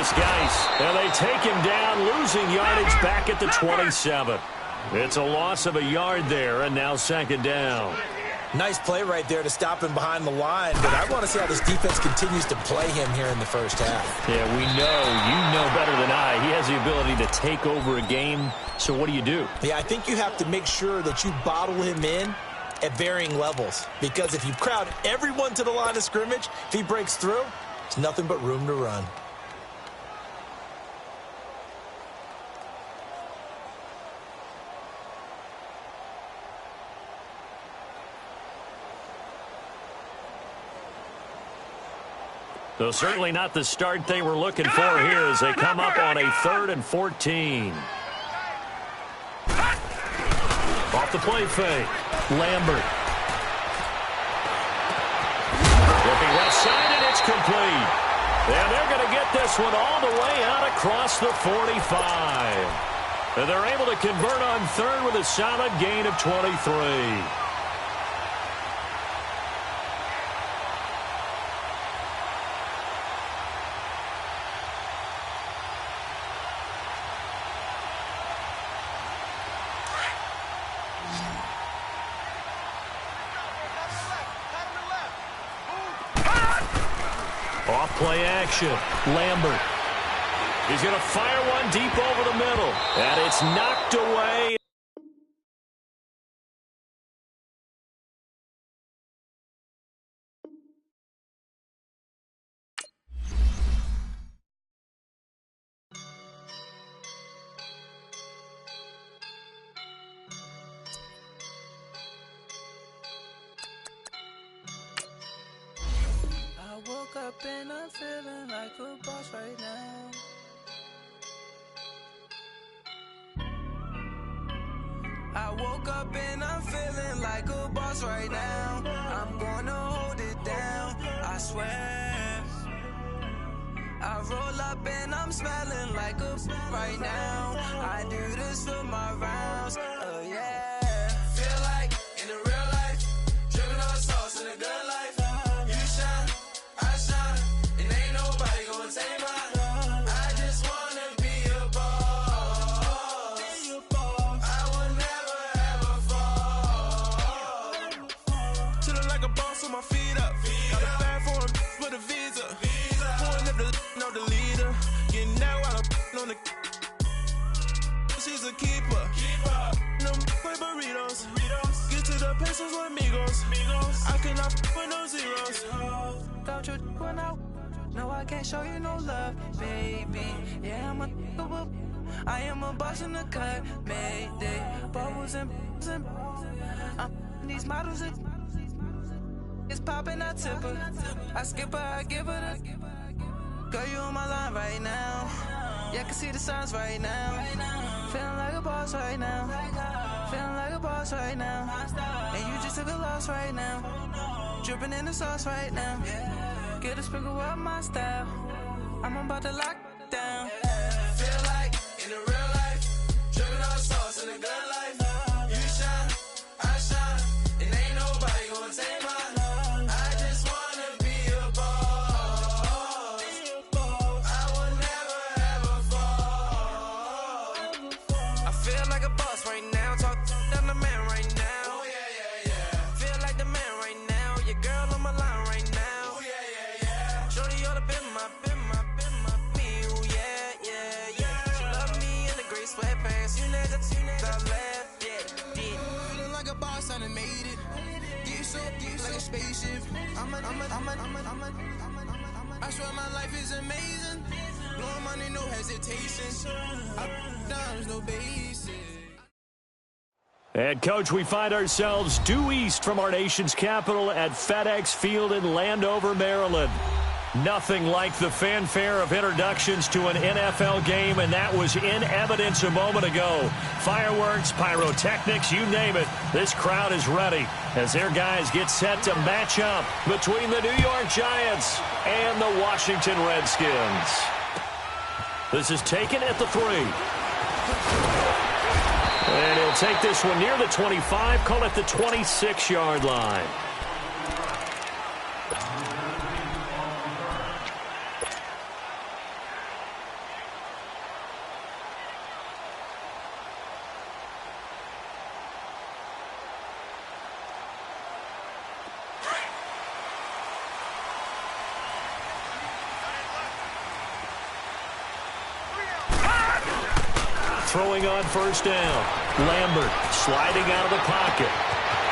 Here's Geis, and they take him down, losing yardage back at the 27. It's a loss of a yard there, and now second down. Nice play right there to stop him behind the line, but I want to see how this defense continues to play him here in the first half. Yeah, we know. You know better than I. He has the ability to take over a game, so what do you do? Yeah, I think you have to make sure that you bottle him in at varying levels, because if you crowd everyone to the line of scrimmage, if he breaks through, it's nothing but room to run. So certainly not the start they were looking for here as they come up on a 3rd and 14. Off the play fake. Lambert. Looking left side, and it's complete. And they're going to get this one all the way out across the 45. And they're able to convert on 3rd with a solid gain of 23. Off-play action. Lambert. He's going to fire one deep over the middle. And it's knocked away. Woke up and I'm feeling like a boss right now. I woke up and I'm feeling like a boss right now. I'm gonna hold it down, I swear. I roll up and I'm smelling like a right now. I do this for my rounds, oh yeah. Feel like in the real life, dripping on sauce in the good life. My feet up, got a bag for him with a visa. Pulling up the leader, getting that while I'm on the. She's a keeper. No play burritos. Get to the pesos with amigos. I cannot with no zeros. Don't you run out? No, I can't show you no love, baby. Yeah, I am a boss in the cut, Mayday. Bubbles and these models are. It's poppin', I tip her. I skip her, I give her the. Girl, you on my line right now. Yeah, I can see the signs right now. Feeling like a boss right now. Feeling like a boss right now. And you just took a loss right now. Dripping in the sauce right now. Get a sprinkle up my style. I'm about to lock down. Feel like in the real life, dripping on sauce in the good life. You shine, I shine, and ain't nobody gonna take my. Spaceship. I swear my life is amazing. Blowing money, no hesitation. There's no basic. And, Coach, we find ourselves due east from our nation's capital at FedEx Field in Landover, Maryland. Nothing like the fanfare of introductions to an NFL game, and that was in evidence a moment ago. Fireworks, pyrotechnics, you name it. This crowd is ready as their guys get set to match up between the New York Giants and the Washington Redskins. This is taken at the 3. And he'll take this one near the 25, call it the 26-yard line. throwing on first down. Lambert sliding out of the pocket.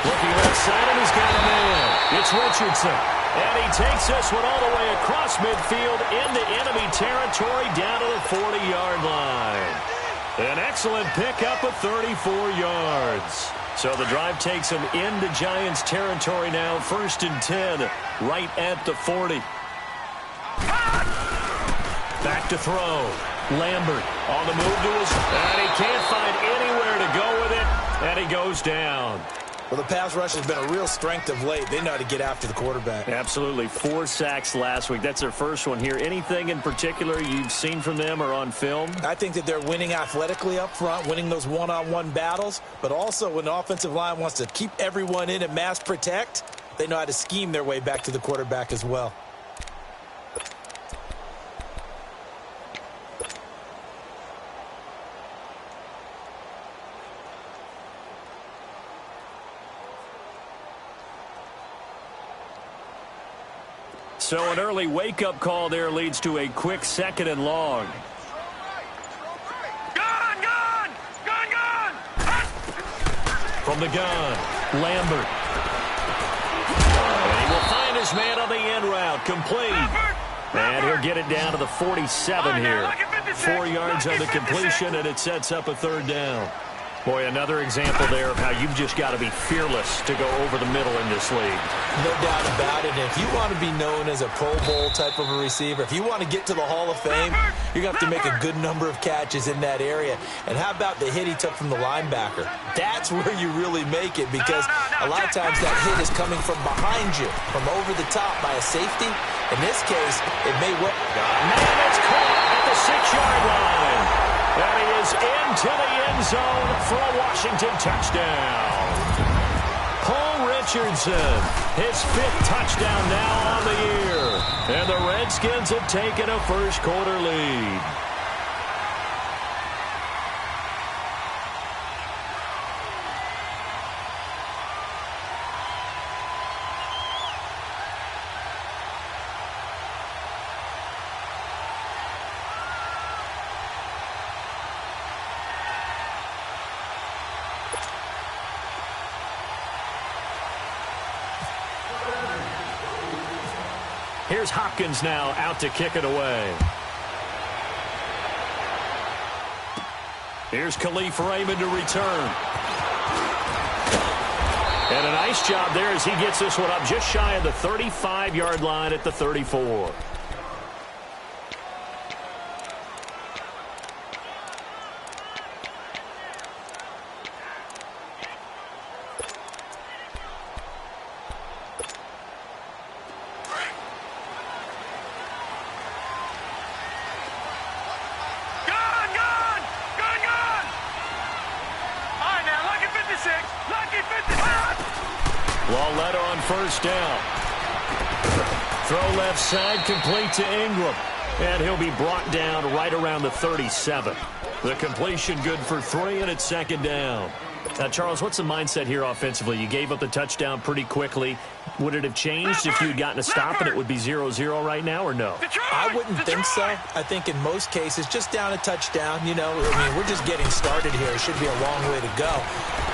Looking left side, and he's got a man. It's Richardson. And he takes this one all the way across midfield into enemy territory down to the 40-yard line. An excellent pickup of 34 yards. So the drive takes him into Giants territory now. 1st and 10, right at the 40. Back to throw. Lambert on the move to his, and he can't find anywhere to go with it, and he goes down. Well, the pass rush has been a real strength of late. They know how to get after the quarterback. Absolutely. 4 sacks last week. That's their first one here. Anything in particular you've seen from them or on film? I think that they're winning athletically up front, winning those one-on-one battles, but also when the offensive line wants to keep everyone in and mass protect, they know how to scheme their way back to the quarterback as well. So an early wake-up call there leads to a quick 2nd and long. Gun! From the gun, Lambert. And he will find his man on the end route, complete. And he'll get it down to the 47 here. 4 yards on the completion, and it sets up a 3rd down. Boy, another example there of how you've just got to be fearless to go over the middle in this league. No doubt about it. If you want to be known as a Pro Bowl type of a receiver, if you want to get to the Hall of Fame, you're going to have to make a good number of catches in that area. And how about the hit he took from the linebacker? That's where you really make it, because a lot of times that hit is coming from behind you, from over the top by a safety. In this case, it may work. Man, it's caught at the 6-yard line. And he is into the end zone for a Washington touchdown. Paul Richardson, his 5th touchdown now on the year. And the Redskins have taken a first-quarter lead. Here's Hopkins now out to kick it away. Here's Khalif Raymond to return. And a nice job there as he gets this one up just shy of the 35-yard line at the 34. Lawletta on first down. Throw left side, complete to Ingram. And he'll be brought down right around the 37. The completion good for 3, and it's 2nd down. Now, Charles, what's the mindset here offensively? You gave up the touchdown pretty quickly. Would it have changed if you had gotten a stop and it would be 0-0 right now, or no? I wouldn't think so. I think in most cases, just down a touchdown, you know, I mean, we're just getting started here. It should be a long way to go.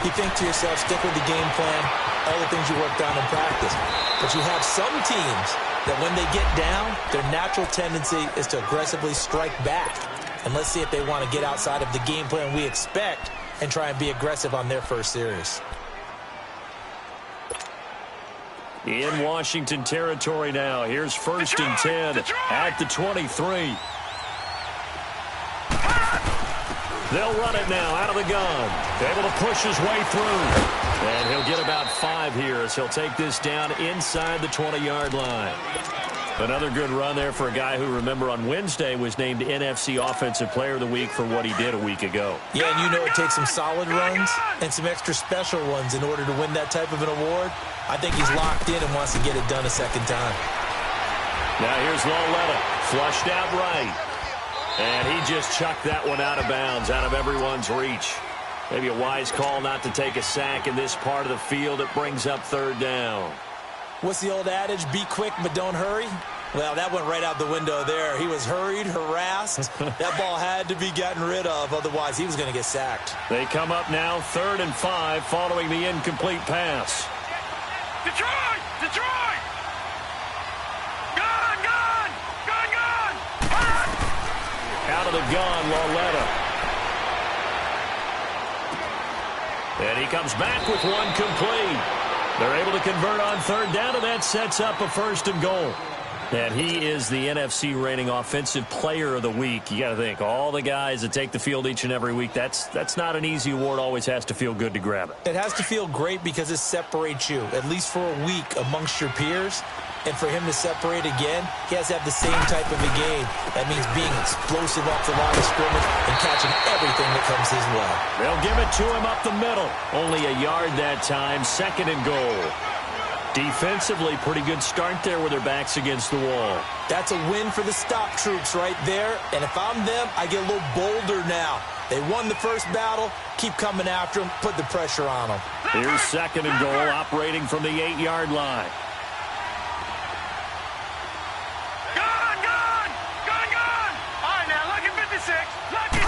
You think to yourself, stick with the game plan, all the things you worked on in practice. But you have some teams that when they get down, their natural tendency is to aggressively strike back. And let's see if they want to get outside of the game plan we expect and try and be aggressive on their first series. In Washington territory now. Here's 1st and 10 at the 23. They'll run it now out of the gun. Able to push his way through. And he'll get about 5 here as he'll take this down inside the 20-yard line. Another good run there for a guy who, remember, on Wednesday was named NFC Offensive Player of the Week for what he did a week ago. Yeah, and you know it takes some solid runs and some extra special ones in order to win that type of an award. I think he's locked in and wants to get it done a second time. Now here's Lawletta, flushed out right. And he just chucked that one out of bounds, out of everyone's reach. Maybe a wise call not to take a sack in this part of the field. It brings up 3rd down. What's the old adage? Be quick, but don't hurry. Well, that went right out the window there. He was hurried, harassed. fast. That ball had to be gotten rid of, otherwise he was going to get sacked. They come up now 3rd and 5 following the incomplete pass. Detroit! Detroit! Gun! Gun! Gun! Gun! Out of the gun, Lauletta. And he comes back with one complete. They're able to convert on 3rd down, and that sets up a 1st and goal. And he is the NFC reigning offensive player of the week. You got to think, all the guys that take the field each and every week, that's not an easy award. Always has to feel good to grab it. It has to feel great because it separates you, at least for a week, amongst your peers. And for him to separate again, he has to have the same type of a game. That means being explosive off the line of scrimmage and catching everything that comes his way. They'll give it to him up the middle. Only a yard that time, 2nd and goal. Defensively, pretty good start there with their backs against the wall. That's a win for the stop troops right there. And if I'm them, I get a little bolder now. They won the first battle. Keep coming after them. Put the pressure on them. Here's 2nd and goal, operating from the 8-yard line. Gun! Gun! Gun! Gun! All right, now, lucky 56. Lucky.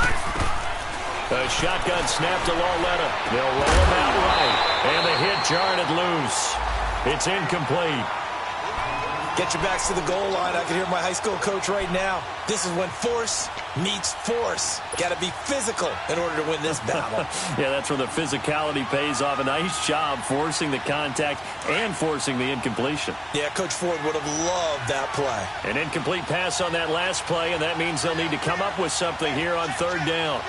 A shotgun snap to Lauletta. They'll roll him out right. And the hit jarred it loose. It's incomplete. Get your backs to the goal line. I can hear my high school coach right now. This is when force meets force. Got to be physical in order to win this battle. Yeah, that's where the physicality pays off. A nice job forcing the contact and forcing the incompletion. Yeah, Coach Ford would have loved that play. An incomplete pass on that last play, and that means they'll need to come up with something here on 3rd down.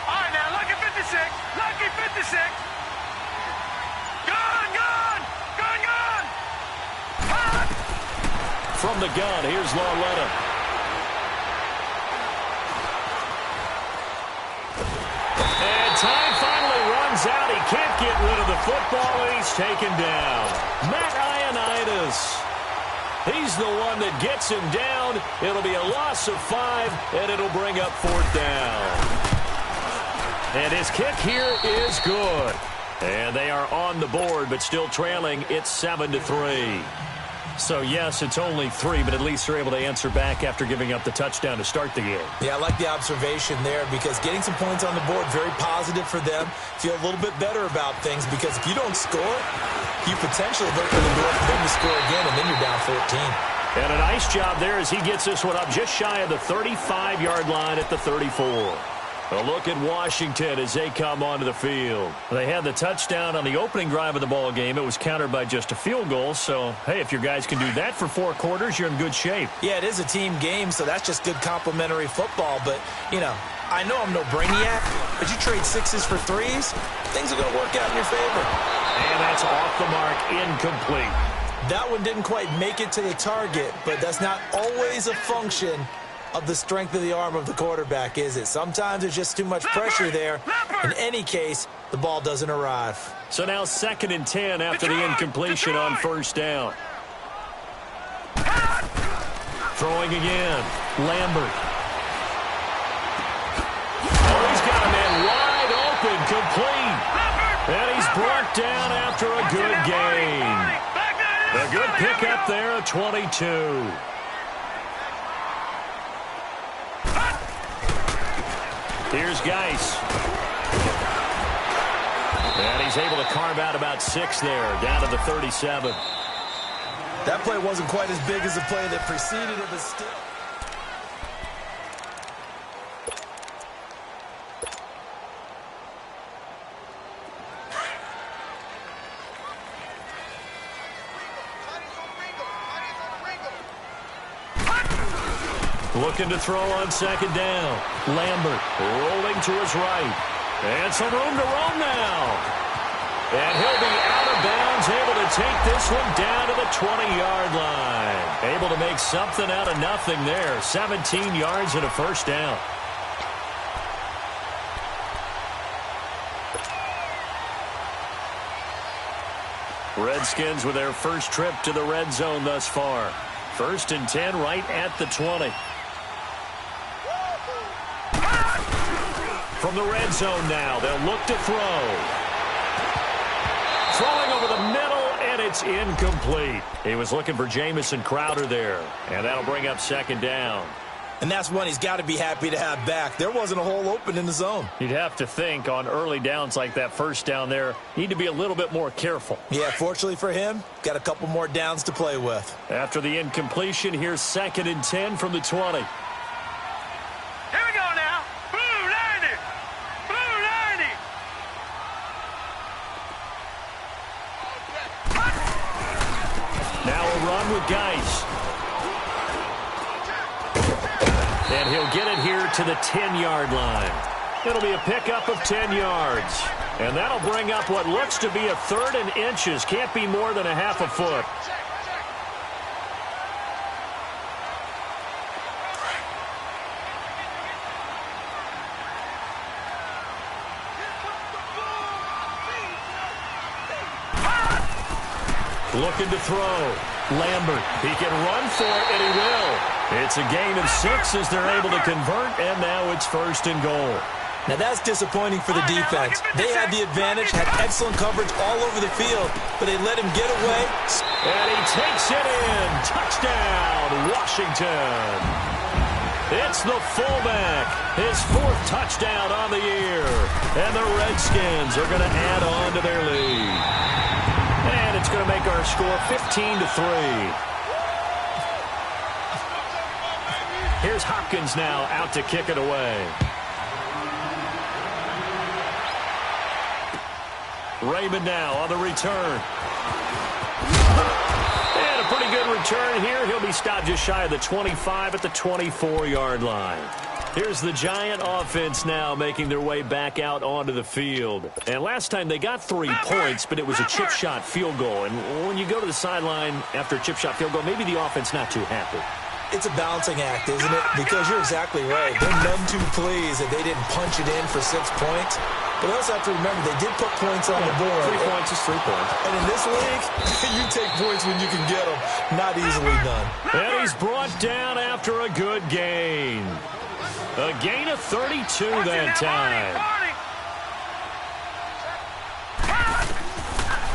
All right, now, lucky 56. Lucky 56. Gun! Gun! Gun! Gun! From the gun, here's Lauletta. And time finally runs out. He can't get rid of the football, and he's taken down. Matt Ioannidis. He's the one that gets him down. It'll be a loss of 5, and it'll bring up 4th down. And his kick here is good. And they are on the board, but still trailing. It's 7-3. So, yes, it's only 3, but at least they're able to answer back after giving up the touchdown to start the game. Yeah, I like the observation there because getting some points on the board, very positive for them. Feel a little bit better about things because if you don't score, you potentially look for the door for them to score again, and then you're down 14. And a nice job there as he gets this one up just shy of the 35-yard line at the 34. A look at Washington as they come onto the field. They had the touchdown on the opening drive of the ball game. It was countered by just a field goal. So, hey, if your guys can do that for 4 quarters, you're in good shape. Yeah, it is a team game, so that's just good complimentary football. But, you know, I know I'm no brainiac, but you trade 6s for 3s, things are going to work out in your favor. And that's off the mark, incomplete. That one didn't quite make it to the target, but that's not always a function of the strength of the arm of the quarterback, is it? Sometimes there's just too much pressure there. In any case, the ball doesn't arrive. So now 2nd and 10 after the incompletion on 1st down. Throwing again. Lambert. Oh, he's got a man wide open, complete. And he's brought down after a good gain. A good pickup there at 22. Here's Geis. And he's able to carve out about 6 there, down to the 37. That play wasn't quite as big as the play that preceded it, but still. Looking to throw on 2nd down. Lambert rolling to his right. And some room to roam now. And he'll be out of bounds, able to take this one down to the 20-yard line. Able to make something out of nothing there. 17 yards and a 1st down. Redskins with their first trip to the red zone thus far. 1st and 10 right at the 20. From the red zone now, they'll look to throw. Throwing over the middle, and it's incomplete. He was looking for Jamison Crowder there, and that'll bring up second down. And that's one he's got to be happy to have back. There wasn't a hole open in the zone. You'd have to think on early downs like that first down there, need to be a little bit more careful. Yeah, fortunately for him, got a couple more downs to play with. After the incompletion, here's 2nd and 10 from the 20. Here we go now. Blue 90. Blue 90. Now a run with Geis. And he'll get it here to the 10-yard line. It'll be a pickup of 10 yards. And that'll bring up what looks to be a 3rd and inches. Can't be more than a half a foot. Looking to throw. Lambert, he can run for it, and he will. It's a gain of 6 as they're able to convert, and now it's 1st and goal. Now that's disappointing for the defense. They had the advantage, had excellent coverage all over the field, but they let him get away. And he takes it in. Touchdown, Washington. It's the fullback, his 4th touchdown on the year. And the Redskins are going to add on to their lead. And it's going to make our score 15-3. Here's Hopkins now out to kick it away. Raymond now on the return. And a pretty good return here. He'll be stopped just shy of the 25 at the 24-yard line. Here's the Giant offense now making their way back out onto the field. And last time they got 3 points, but it was a chip shot field goal. And when you go to the sideline after a chip shot field goal, maybe the offense not too happy. It's a balancing act, isn't it? Because you're exactly right. They're none too pleased that they didn't punch it in for 6 points. But also have to remember, they did put points on the board. 3 points is 3 points. And in this league, you take points when you can get them. Not easily done. And he's brought down after a good gain. A gain of 32 that time.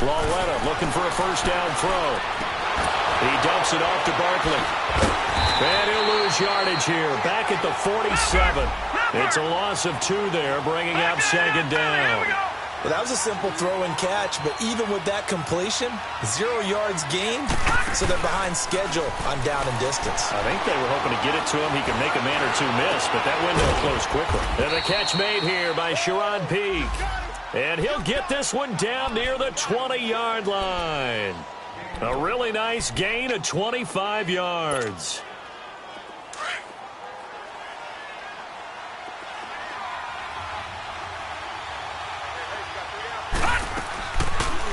Lawletta looking for a 1st down throw. He dumps it off to Barkley. And he'll lose yardage here. Back at the 47. It's a loss of 2 there, bringing up 2nd down. Well, that was a simple throw and catch, but even with that completion, 0 yards gained, so they're behind schedule on down and distance. I think they were hoping to get it to him. He could make a man or 2 miss, but that window closed quickly. And the catch made here by Sharon Peak. And he'll get this one down near the 20-yard line. A really nice gain of 25 yards.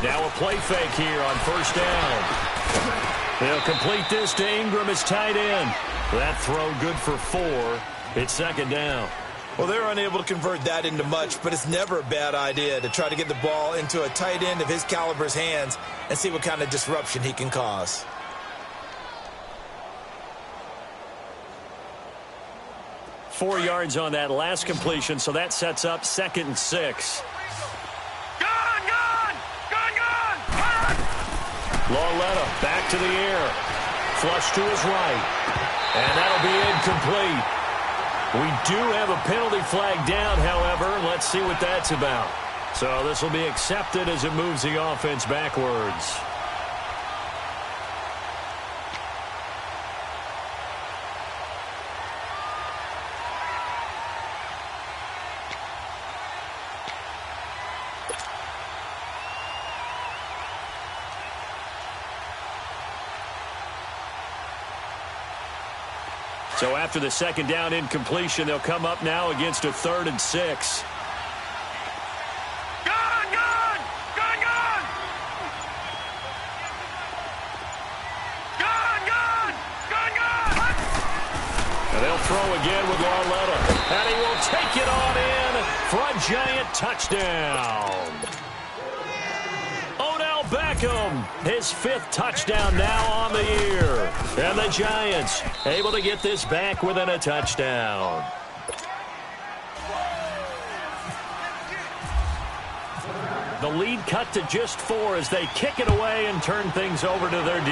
Now a play fake here on 1st down. They'll complete this to Ingram as tight end. That throw good for 4. It's 2nd down. Well, they're unable to convert that into much, but it's never a bad idea to try to get the ball into a tight end of his caliber's hands and see what kind of disruption he can cause. Four yards on that last completion, so that sets up 2nd and 6. Lawletta back to the air. Flush to his right. And that'll be incomplete. We do have a penalty flag down, however. Let's see what that's about. So this will be accepted as it moves the offense backwards. So after the 2nd down incompletion, they'll come up now against a 3rd and 6. And they'll throw again with Lawletta. And he will take it on in for a Giant touchdown. Beckham, his 5th touchdown now on the year. And the Giants able to get this back within a touchdown. The lead cut to just 4 as they kick it away and turn things over to their D.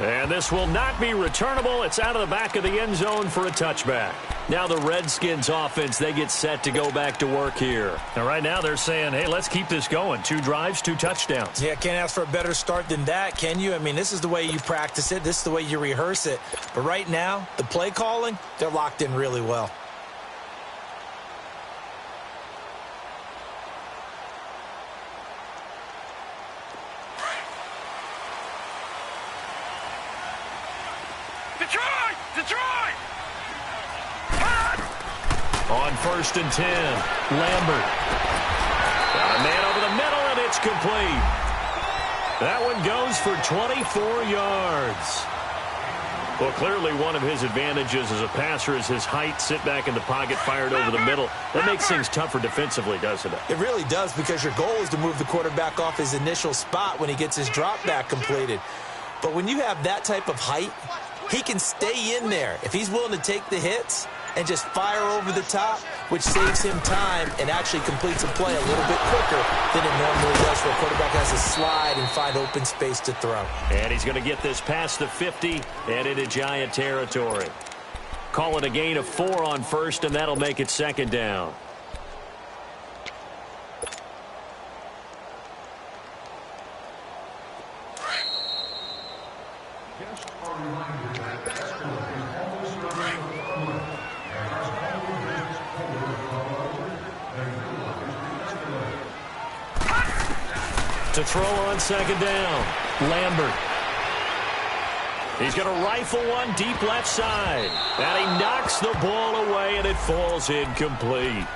And this will not be returnable. It's out of the back of the end zone for a touchback. Now the Redskins offense, they get set to go back to work here. And right now they're saying, hey, let's keep this going. 2 drives, 2 touchdowns. Yeah, can't ask for a better start than that, can you? I mean, this is the way you practice it. This is the way you rehearse it. But right now, the play calling, they're locked in really well. Detroit! On 1st and 10, Lambert. Got a man over the middle, and it's complete. That one goes for 24 yards. Well, clearly one of his advantages as a passer is his height. Sit back in the pocket, fired over the middle. That makes things tougher defensively, doesn't it? It really does, because your goal is to move the quarterback off his initial spot when he gets his drop back completed. But when you have that type of height, he can stay in there if he's willing to take the hits and just fire over the top, which saves him time and actually completes a play a little bit quicker than it normally does, where a quarterback has to slide and find open space to throw. And he's going to get this past the 50 and into Giant territory. Call it a gain of 4 on 1st, and that'll make it 2nd down. To throw on 2nd down, Lambert. He's going to rifle one deep left side. And he knocks the ball away, and it falls incomplete.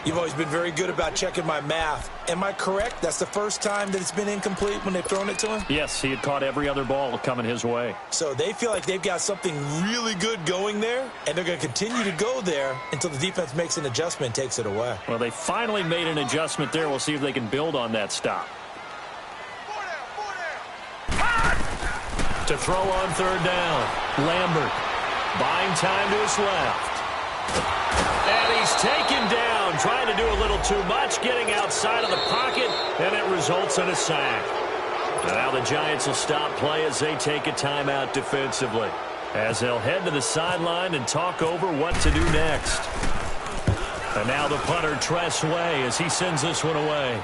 You've always been very good about checking my math. Am I correct? That's the first time that it's been incomplete when they've thrown it to him? Yes, he had caught every other ball coming his way. So they feel like they've got something really good going there, and they're going to continue to go there until the defense makes an adjustment and takes it away. Well, they finally made an adjustment there. We'll see if they can build on that stop. To throw on 3rd down, Lambert. Buying time to his left. And he's taken down, trying to do a little too much, getting outside of the pocket, and it results in a sack. Now the Giants will stop play as they take a timeout defensively, as they'll head to the sideline and talk over what to do next. And now the punter, Tress Way, as he sends this one away.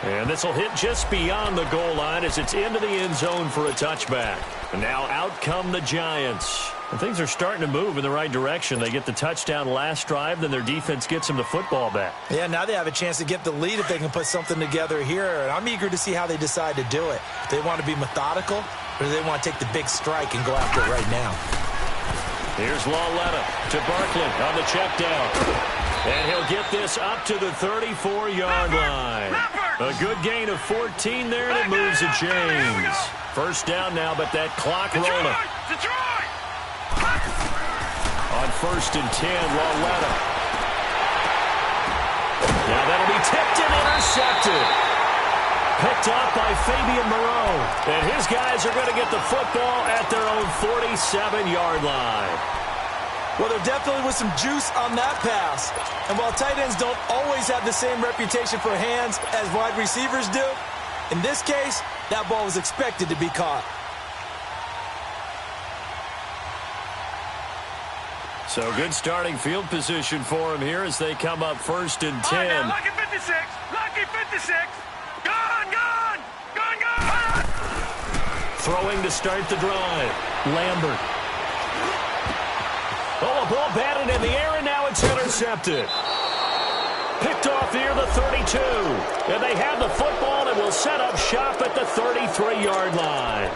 And this will hit just beyond the goal line as it's into the end zone for a touchback. And now out come the Giants. And things are starting to move in the right direction. They get the touchdown last drive, then their defense gets them the football back. Yeah, now they have a chance to get the lead if they can put something together here. And I'm eager to see how they decide to do it. Do they want to be methodical, or do they want to take the big strike and go after it right now? Here's Lawletta to Barkley on the check down. And he'll get this up to the 34-yard line. A good gain of 14 there, and it moves the chains. 1st down now, but that clock rolling. Detroit! On 1st and 10, Lawletta. Now that'll be tipped and intercepted. Picked off by Fabian Moreau. And his guys are going to get the football at their own 47-yard line. Well, there definitely was some juice on that pass. And while tight ends don't always have the same reputation for hands as wide receivers do, in this case, that ball was expected to be caught. So good starting field position for him here as they come up 1st and 10. All right, now, lucky 56. Lucky 56. Gone! Throwing to start the drive. Lambert. Oh, a ball batted in the air, and now it's intercepted. Picked off near the 32. And they have the football and will set up shop at the 33-yard line.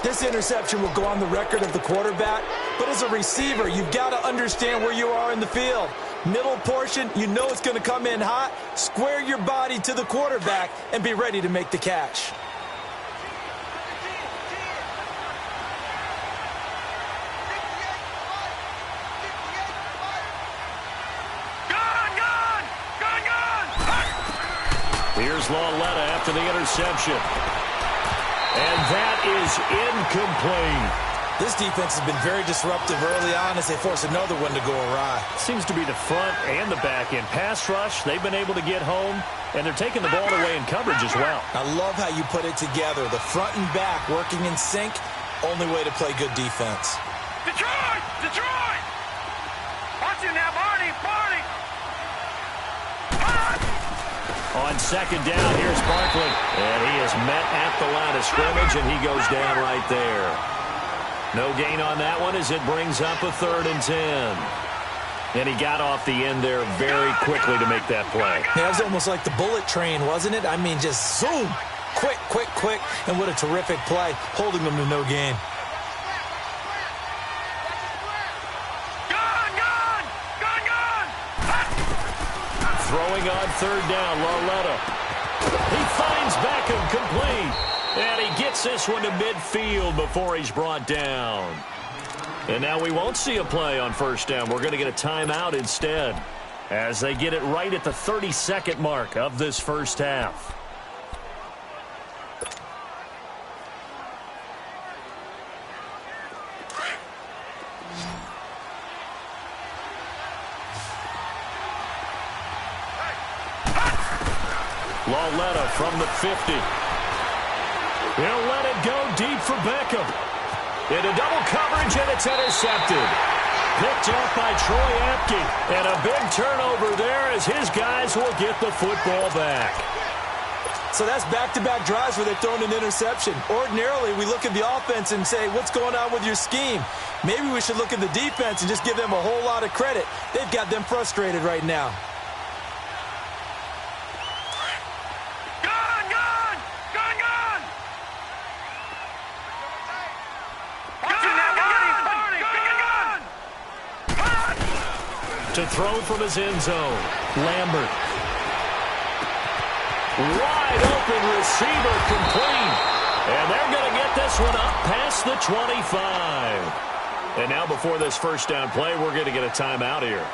This interception will go on the record of the quarterback, but as a receiver, you've got to understand where you are in the field. Middle portion, you know it's going to come in hot. Square your body to the quarterback and be ready to make the catch. Here's Lawletta after the interception. And that is incomplete. This defense has been very disruptive early on as they force another one to go awry. Seems to be the front and the back end. Pass rush, they've been able to get home, and they're taking the ball away in coverage as well. I love how you put it together. The front and back working in sync, only way to play good defense. Detroit! Detroit! Watch it now, Barney! Barney! On second down, here's Barkley. And he is met at the line of scrimmage, and he goes down right there. No gain on that one as it brings up a 3rd and 10. And he got off the end there very quickly to make that play. Yeah, it was almost like the bullet train, wasn't it? I mean, just zoom. Quick, quick, quick. And what a terrific play, holding them to no gain. Throwing on 3rd down, Lauletta. He finds Beckham complete. And he gets this one to midfield before he's brought down. And now we won't see a play on 1st down. We're going to get a timeout instead as they get it right at the 32nd mark of this first half. Lauletta from the 50. He'll let it go deep for Beckham. Into double coverage, and it's intercepted. Picked up by Troy Apke. And a big turnover there as his guys will get the football back. So that's back-to-back drives where they're throwing an interception. Ordinarily, we look at the offense and say, what's going on with your scheme? Maybe we should look at the defense and just give them a whole lot of credit. They've got them frustrated right now. To throw from his end zone, Lambert. Wide open receiver complete. And they're going to get this one up past the 25. And now before this 1st down play, we're going to get a timeout here,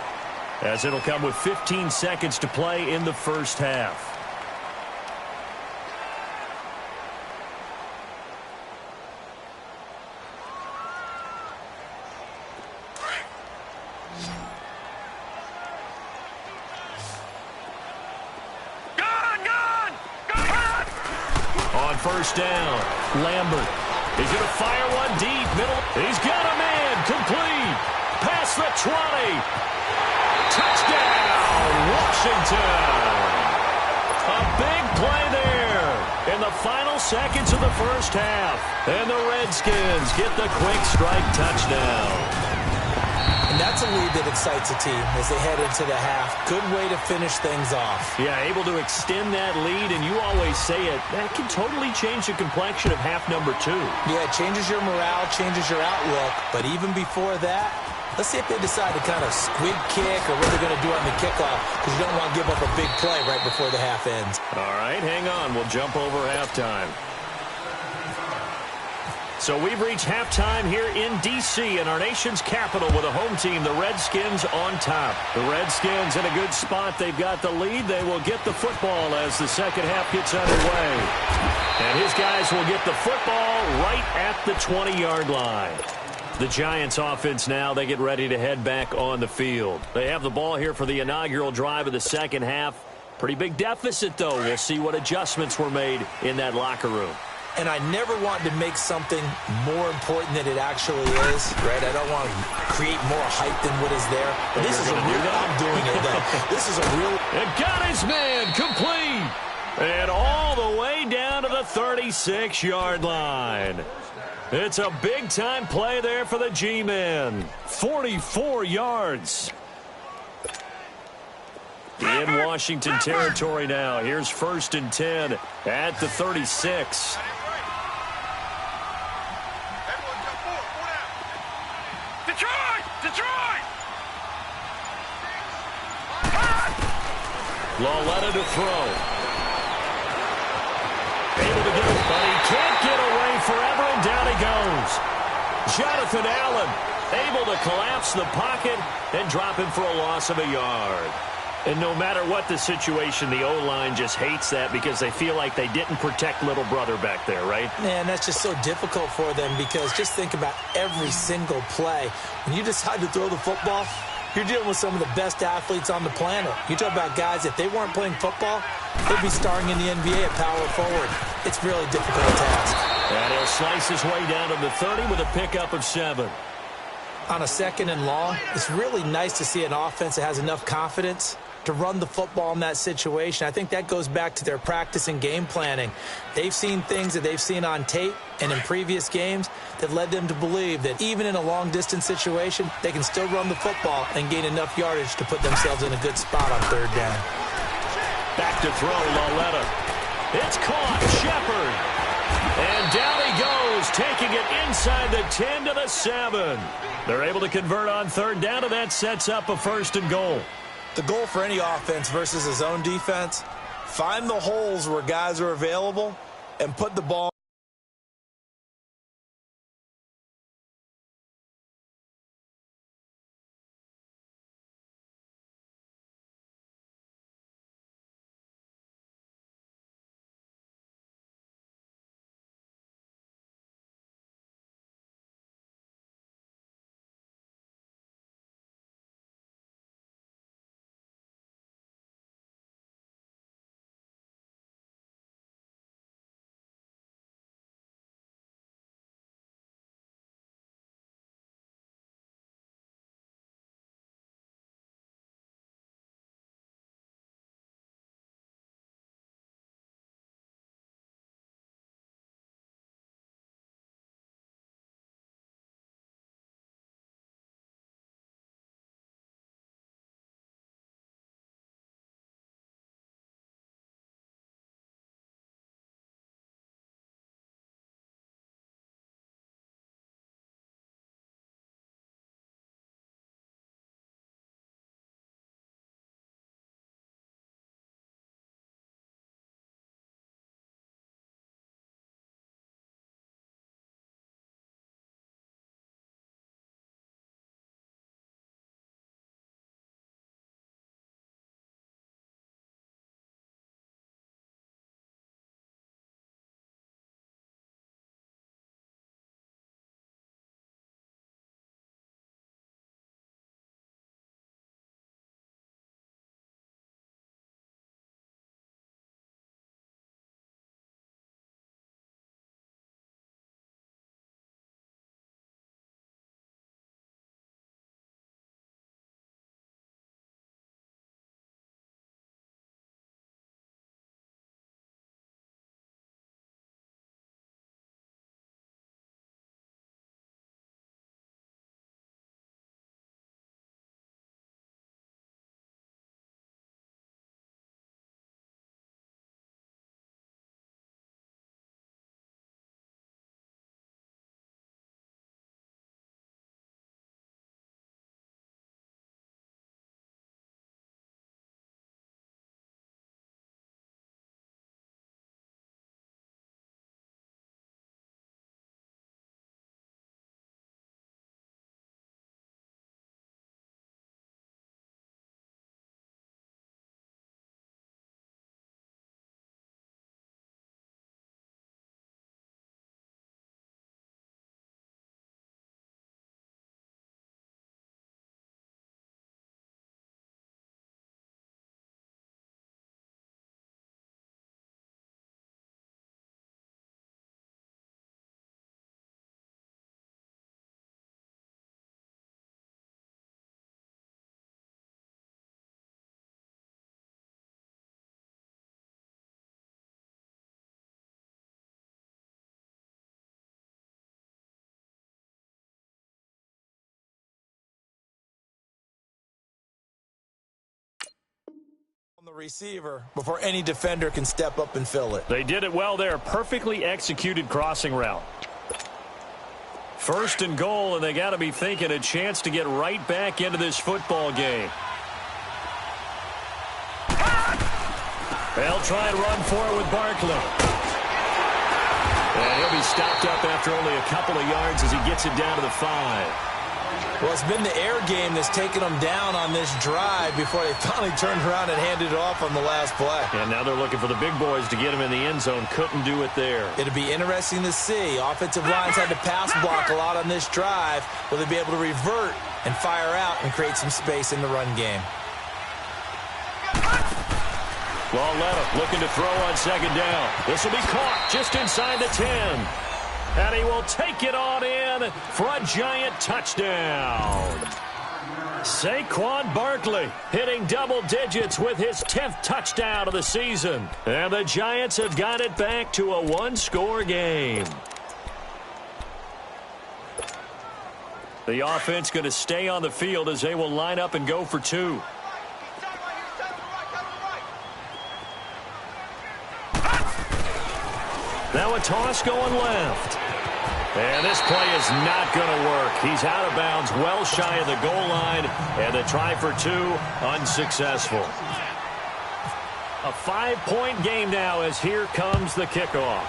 as it'll come with 15 seconds to play in the first half. On 1st down, Lambert. He's going to fire one deep, middle. He's got a man, complete. Past the 20. Touchdown, Washington. A big play there in the final seconds of the first half. And the Redskins get the quick strike touchdown. And that's a lead that excites a team as they head into the half. Good way to finish things off. Yeah, able to extend that lead, and you always say it, that can totally change the complexion of half number 2. Yeah, it changes your morale, changes your outlook. But even before that, let's see if they decide to kind of squib kick or what they're going to do on the kickoff, because you don't want to give up a big play right before the half ends. All right, hang on. We'll jump over halftime. So we've reached halftime here in D.C. in our nation's capital with a home team, the Redskins, on top. The Redskins in a good spot. They've got the lead. They will get the football as the second half gets underway. And his guys will get the football right at the 20-yard line. The Giants offense now, they get ready to head back on the field. They have the ball here for the inaugural drive of the second half. Pretty big deficit, though. We'll see what adjustments were made in that locker room. And I never want to make something more important than it actually is, right? I don't want to create more hype than what is there. But this is a real, I'm doing it, though. This is a real. And got his man complete. And all the way down to the 36-yard line. It's a big-time play there for the G-men. 44 yards. In Washington territory now. Here's 1st and 10 at the 36. Lauletta to throw. Able to get it, but he can't get away forever, and down he goes. Jonathan Allen able to collapse the pocket and drop him for a loss of a yard. And no matter what the situation, the O-line just hates that because they feel like they didn't protect little brother back there, right? Man, that's just so difficult for them because just think about every single play. When you decide to throw the football, you're dealing with some of the best athletes on the planet. You talk about guys, if they weren't playing football, they'd be starring in the NBA at power forward. It's a really difficult task. And he'll slice his way down to the 30 with a pickup of 7. On a 2nd and long, it's really nice to see an offense that has enough confidence to run the football in that situation. I think that goes back to their practice and game planning. They've seen things that they've seen on tape and in previous games that led them to believe that even in a long-distance situation, they can still run the football and gain enough yardage to put themselves in a good spot on 3rd down. Back to throw, Lauletta. It's caught, Shepard. And down he goes, taking it inside the 10 to the 7. They're able to convert on 3rd down, and that sets up a 1st and goal. The goal for any offense versus a zone defense, find the holes where guys are available and put the ball. The receiver before any defender can step up and fill it. They did it well there. Perfectly executed crossing route. 1st and goal, and they got to be thinking a chance to get right back into this football game. They'll try and run for it with Barkley. And he'll be stopped up after only a couple of yards as he gets it down to the 5. Well, it's been the air game that's taken them down on this drive before they finally turned around and handed it off on the last play. And now they're looking for the big boys to get him in the end zone. Couldn't do it there. It'll be interesting to see. Offensive lines had to pass block a lot on this drive. Will they be able to revert and fire out and create some space in the run game? Lauletta looking to throw on second down. This will be caught just inside the 10. And he will take it on in for a giant touchdown. Saquon Barkley hitting double digits with his 10th touchdown of the season. And the Giants have got it back to a one-score game. The offense going to stay on the field as they will line up and go for two. Now a toss going left. And this play is not going to work. He's out of bounds, well shy of the goal line, and the try for two, unsuccessful. A 5-point game now as here comes the kickoff.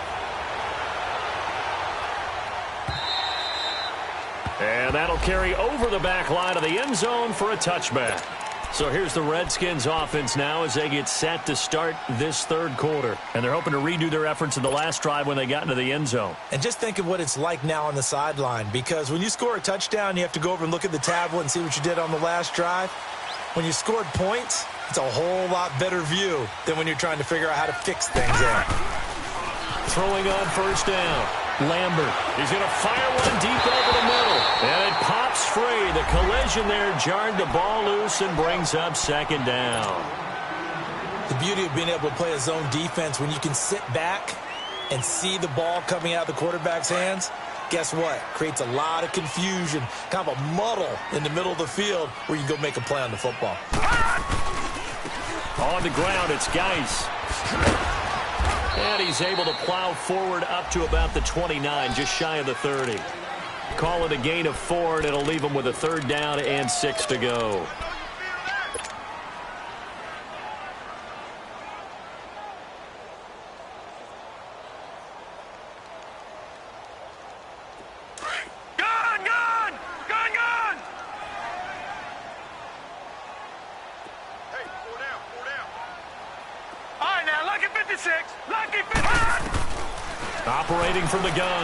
And that'll carry over the back line of the end zone for a touchback. So here's the Redskins offense now as they get set to start this third quarter. And they're hoping to redo their efforts in the last drive when they got into the end zone. And just think of what it's like now on the sideline, because when you score a touchdown, you have to go over and look at the tablet and see what you did on the last drive. When you scored points, it's a whole lot better view than when you're trying to figure out how to fix things out. Throwing on first down. Lambert. He's going to fire one deep over the middle. And it pops free. The collision there jarred the ball loose and brings up second down. The beauty of being able to play a zone defense when you can sit back and see the ball coming out of the quarterback's hands, guess what? Creates a lot of confusion, kind of a muddle in the middle of the field where you go make a play on the football. On the ground, it's Geis. And he's able to plow forward up to about the 29, just shy of the 30. Call it a gain of 4, and it'll leave him with a third down and 6 to go. Operating from the gun.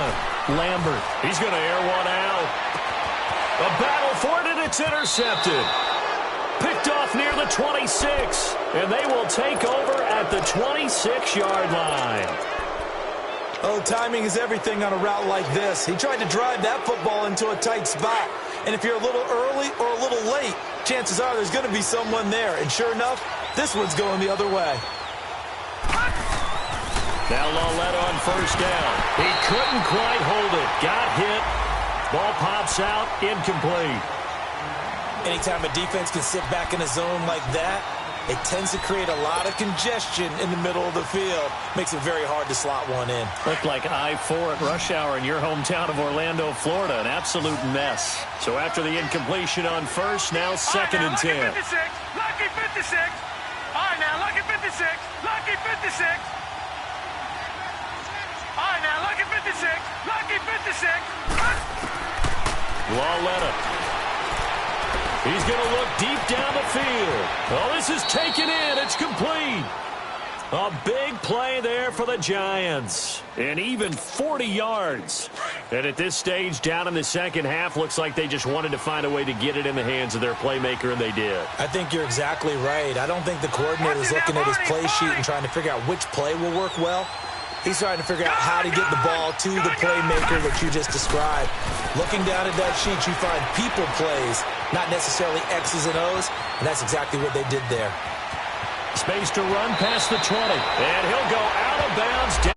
Lambert. He's going to air one out. A battle for it, and it's intercepted. Picked off near the 26. And they will take over at the 26-yard line. Oh, timing is everything on a route like this. He tried to drive that football into a tight spot. And if you're a little early or a little late, chances are there's going to be someone there. And sure enough, this one's going the other way. Now Lauletta on first down. He couldn't quite hold it. Got hit. Ball pops out. Incomplete. Anytime a defense can sit back in a zone like that, it tends to create a lot of congestion in the middle of the field. Makes it very hard to slot one in. Looked like I-4 at rush hour in your hometown of Orlando, Florida. An absolute mess. So after the incompletion on first, now second and 10. Lucky 56. All right, now, lucky 56. Lucky 56. All right, now, lucky 56. Lucky 56. Lauletta. He's going to look deep down the field. Oh, this is taken in. It's complete. A big play there for the Giants. And even 40 yards. And at this stage, down in the second half, looks like they just wanted to find a way to get it in the hands of their playmaker, and they did. I think you're exactly right. I don't think the coordinator is looking at his play sheet and trying to figure out which play will work well. He's trying to figure out how to get the ball to the playmaker that you just described. Looking down at that sheet, you find people plays, not necessarily X's and O's, and that's exactly what they did there. Space to run past the 20, and he'll go out of bounds